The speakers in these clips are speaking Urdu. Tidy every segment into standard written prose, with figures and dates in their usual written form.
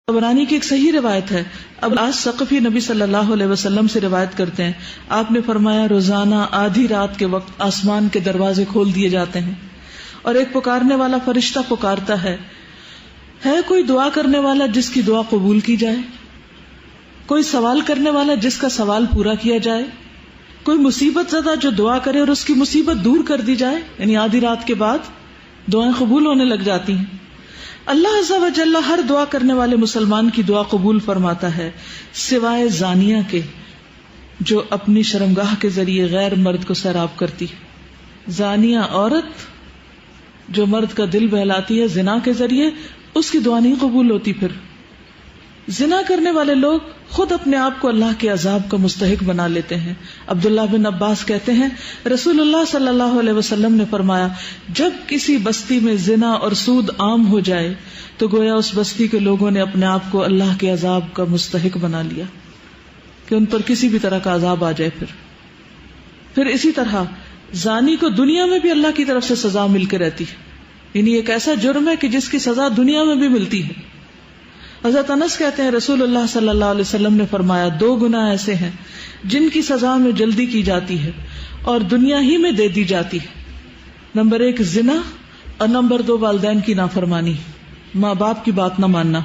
طبرانی کی ایک صحیح روایت ہے، اب ثقفی نبی صلی اللہ علیہ وسلم سے روایت کرتے ہیں، آپ نے فرمایا روزانہ آدھی رات کے وقت آسمان کے دروازے کھول دیے جاتے ہیں اور ایک پکارنے والا فرشتہ پکارتا ہے کوئی دعا کرنے والا جس کی دعا قبول کی جائے، کوئی سوال کرنے والا جس کا سوال پورا کیا جائے، کوئی مصیبت زدہ جو دعا کرے اور اس کی مصیبت دور کر دی جائے. یعنی آدھی رات کے بعد دعائیں قبول ہونے لگ جاتی ہیں. اللہ عز و جل ہر دعا کرنے والے مسلمان کی دعا قبول فرماتا ہے سوائے زانیہ کے جو اپنی شرمگاہ کے ذریعے غیر مرد کو سیراب کرتی. زانیہ عورت جو مرد کا دل بہلاتی ہے زنا کے ذریعے، اس کی دعا نہیں قبول ہوتی. پھر زنا کرنے والے لوگ خود اپنے آپ کو اللہ کے عذاب کا مستحق بنا لیتے ہیں. عبداللہ بن عباس کہتے ہیں رسول اللہ صلی اللہ علیہ وسلم نے فرمایا جب کسی بستی میں زنا اور سود عام ہو جائے تو گویا اس بستی کے لوگوں نے اپنے آپ کو اللہ کے عذاب کا مستحق بنا لیا کہ ان پر کسی بھی طرح کا عذاب آ جائے. پھر اسی طرح زانی کو دنیا میں بھی اللہ کی طرف سے سزا مل کے رہتی ہے. یعنی ایک ایسا جرم ہے کہ جس کی سزا دنیا میں بھی ملتی ہے. حضرت انس کہتے ہیں رسول اللہ صلی اللہ علیہ وسلم نے فرمایا 2 گناہ ایسے ہیں جن کی سزا میں جلدی کی جاتی ہے اور دنیا ہی میں دے دی جاتی ہے. نمبر 1 زنا اور نمبر 2 والدین کی نافرمانی، ماں باپ کی بات نہ ماننا.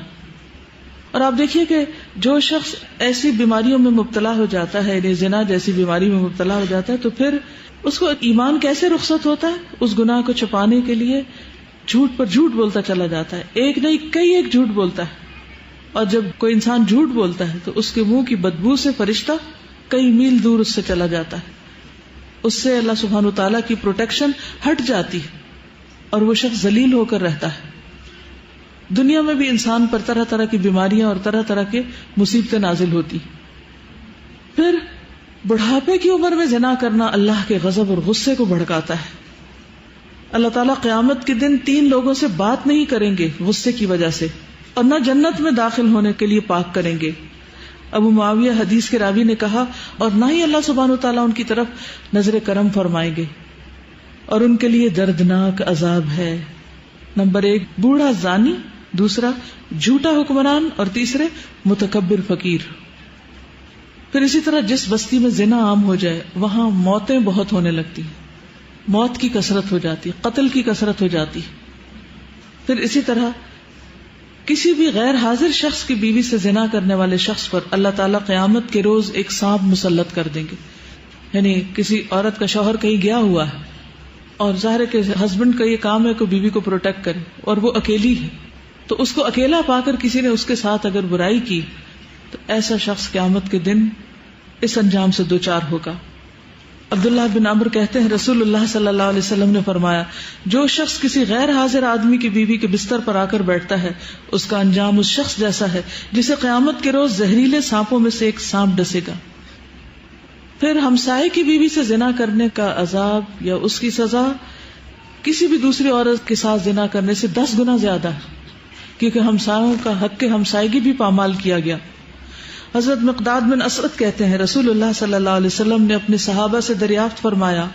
اور آپ دیکھیے کہ جو شخص ایسی بیماریوں میں مبتلا ہو جاتا ہے، یعنی زنا جیسی بیماری میں مبتلا ہو جاتا ہے، تو پھر اس کو ایمان کیسے رخصت ہوتا ہے؟ اس گناہ کو چھپانے کے لیے جھوٹ پر جھوٹ بولتا چلا جاتا ہے. ایک نہیں کئی ایک جھوٹ بولتا ہے. اور جب کوئی انسان جھوٹ بولتا ہے تو اس کے منہ کی بدبو سے فرشتہ کئی میل دور اس سے چلا جاتا ہے. اس سے اللہ سبحانہ وتعالیٰ کی پروٹیکشن ہٹ جاتی ہے اور وہ شخص ذلیل ہو کر رہتا ہے. دنیا میں بھی انسان پر طرح طرح کی بیماریاں اور طرح طرح کے مصیبتیں نازل ہوتی. پھر بڑھاپے کی عمر میں زنا کرنا اللہ کے غضب اور غصے کو بھڑکاتا ہے. اللہ تعالیٰ قیامت کے دن 3 لوگوں سے بات نہیں کریں گے غصے کی وجہ سے، اور نہ جنت میں داخل ہونے کے لیے پاک کریں گے. ابو معاویہ حدیث کے راوی نے کہا اور نہ ہی اللہ سبحانہ وتعالیٰ ان کی طرف نظر کرم فرمائیں گے اور ان کے لیے دردناک عذاب ہے. نمبر 1 بوڑھا زانی، دوسرا جھوٹا حکمران، اور تیسرے متکبر فقیر. پھر اسی طرح جس بستی میں زنا عام ہو جائے وہاں موتیں بہت ہونے لگتی ہیں، موت کی کثرت ہو جاتی، قتل کی کثرت ہو جاتی. پھر اسی طرح کسی بھی غیر حاضر شخص کی بیوی سے زنا کرنے والے شخص پر اللہ تعالیٰ قیامت کے روز ایک سانپ مسلط کر دیں گے. یعنی کسی عورت کا شوہر کہیں گیا ہوا ہے اور ظاہر ہے کہ ہسبینڈ کا یہ کام ہے کہ بیوی کو پروٹیکٹ کرے، اور وہ اکیلی ہے، تو اس کو اکیلا پا کر کسی نے اس کے ساتھ اگر برائی کی تو ایسا شخص قیامت کے دن اس انجام سے دوچار ہوگا. عبداللہ بن عمرو کہتے ہیں رسول اللہ صلی اللہ علیہ وسلم نے فرمایا جو شخص کسی غیر حاضر آدمی کی بیوی کے بستر پر آ کر بیٹھتا ہے اس کا انجام اس شخص جیسا ہے جسے قیامت کے روز زہریلے سانپوں میں سے ایک سانپ ڈسے گا. پھر ہمسائے کی بیوی سے زنا کرنے کا عذاب یا اس کی سزا کسی بھی دوسری عورت کے ساتھ زنا کرنے سے 10 گنا زیادہ ہے، کیونکہ ہمسایوں کا حق ہمسائیگی بھی پامال کیا گیا. حضرت مقداد بن اسود کہتے ہیں رسول اللہ صلی اللہ علیہ وسلم نے اپنے صحابہ سے دریافت فرمایا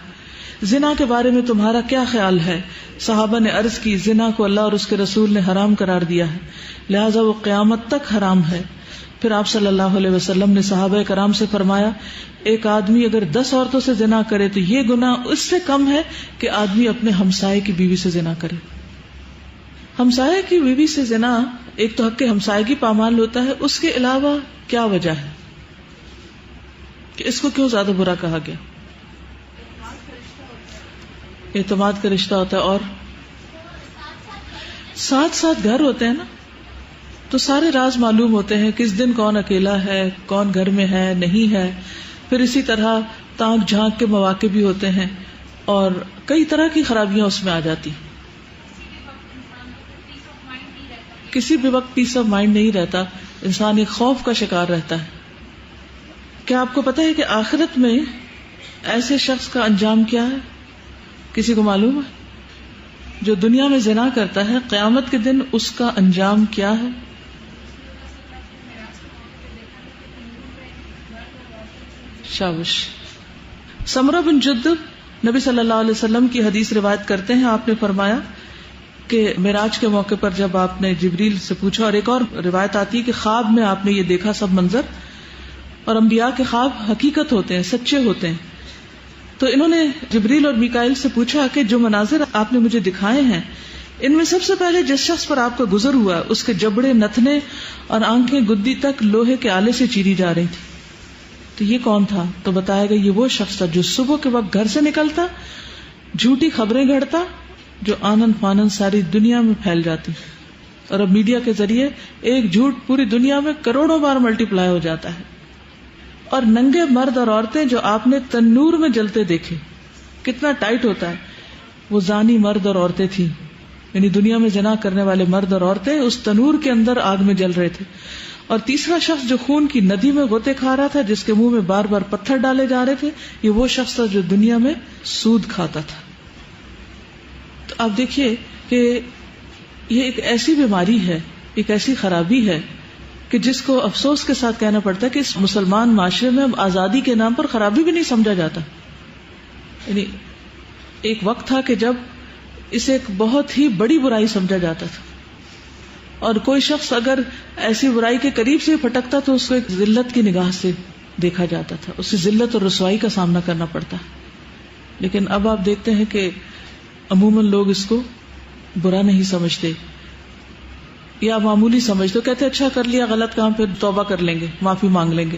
زنا کے بارے میں تمہارا کیا خیال ہے؟ صحابہ نے عرض کی زنا کو اللہ اور اس کے رسول نے حرام قرار دیا ہے، لہذا وہ قیامت تک حرام ہے. پھر آپ صلی اللہ علیہ وسلم نے صحابہ کرام سے فرمایا ایک آدمی اگر 10 عورتوں سے زنا کرے تو یہ گناہ اس سے کم ہے کہ آدمی اپنے ہمسائے کی بیوی سے زنا کرے. ہمسائے کی بیوی سے زنا ایک تو حق ہمسائیگی پامال ہوتا ہے، اس کے علاوہ کیا وجہ ہے کہ اس کو کیوں زیادہ برا کہا گیا؟ اعتماد کا رشتہ ہوتا ہے اور ساتھ ساتھ گھر ہوتے ہیں نا، تو سارے راز معلوم ہوتے ہیں، کس دن کون اکیلا ہے، کون گھر میں ہے نہیں ہے. پھر اسی طرح تانک جھانک کے مواقع بھی ہوتے ہیں اور کئی طرح کی خرابیاں اس میں آ جاتی. کسی بھی وقت پیس آف مائنڈ نہیں رہتا، انسان ایک خوف کا شکار رہتا ہے. کیا آپ کو پتا ہے کہ آخرت میں ایسے شخص کا انجام کیا ہے؟ کسی کو معلوم ہے؟ جو دنیا میں زنا کرتا ہے قیامت کے دن اس کا انجام کیا ہے؟ شابش. سمرہ بن جندب نبی صلی اللہ علیہ وسلم کی حدیث روایت کرتے ہیں، آپ نے فرمایا کہ معراج کے موقع پر جب آپ نے جبریل سے پوچھا، اور ایک اور روایت آتی ہے کہ خواب میں آپ نے یہ دیکھا سب منظر، اور انبیاء کے خواب حقیقت ہوتے ہیں، سچے ہوتے ہیں. تو انہوں نے جبریل اور میکائیل سے پوچھا کہ جو مناظر آپ نے مجھے دکھائے ہیں، ان میں سب سے پہلے جس شخص پر آپ کا گزر ہوا اس کے جبڑے، نتنے اور آنکھیں گدی تک لوہے کے آلے سے چیری جا رہی تھی، تو یہ کون تھا؟ تو بتایا گیا یہ وہ شخص تھا جو صبح کے وقت گھر سے نکلتا، جھوٹی خبریں گھڑتا جو آنن فانن ساری دنیا میں پھیل جاتی، اور اب میڈیا کے ذریعے ایک جھوٹ پوری دنیا میں کروڑوں بار ملٹی پلائی ہو جاتا ہے. اور ننگے مرد اور عورتیں جو آپ نے تنور میں جلتے دیکھے، کتنا ٹائٹ ہوتا ہے، وہ زانی مرد اور عورتیں تھیں، یعنی دنیا میں زنا کرنے والے مرد اور عورتیں اس تنور کے اندر آگ میں جل رہے تھے. اور تیسرا شخص جو خون کی ندی میں غوطے کھا رہا تھا، جس کے منہ میں بار بار پتھر ڈالے جا رہے تھے، یہ وہ شخص تھا جو دنیا میں سود کھاتا تھا. تو آپ دیکھیے کہ یہ ایک ایسی بیماری ہے، ایک ایسی خرابی ہے کہ جس کو افسوس کے ساتھ کہنا پڑتا ہے کہ اس مسلمان معاشرے میں اب آزادی کے نام پر خرابی بھی نہیں سمجھا جاتا. یعنی ایک وقت تھا کہ جب اسے ایک بہت ہی بڑی برائی سمجھا جاتا تھا، اور کوئی شخص اگر ایسی برائی کے قریب سے پھٹکتا تو اس کو ایک ذلت کی نگاہ سے دیکھا جاتا تھا، اسے ذلت اور رسوائی کا سامنا کرنا پڑتا. لیکن اب آپ دیکھتے ہیں کہ عموماً لوگ اس کو برا نہیں سمجھتے یا معمولی سمجھتے، کہتے اچھا کر لیا غلط کام، پھر توبہ کر لیں گے، معافی مانگ لیں گے.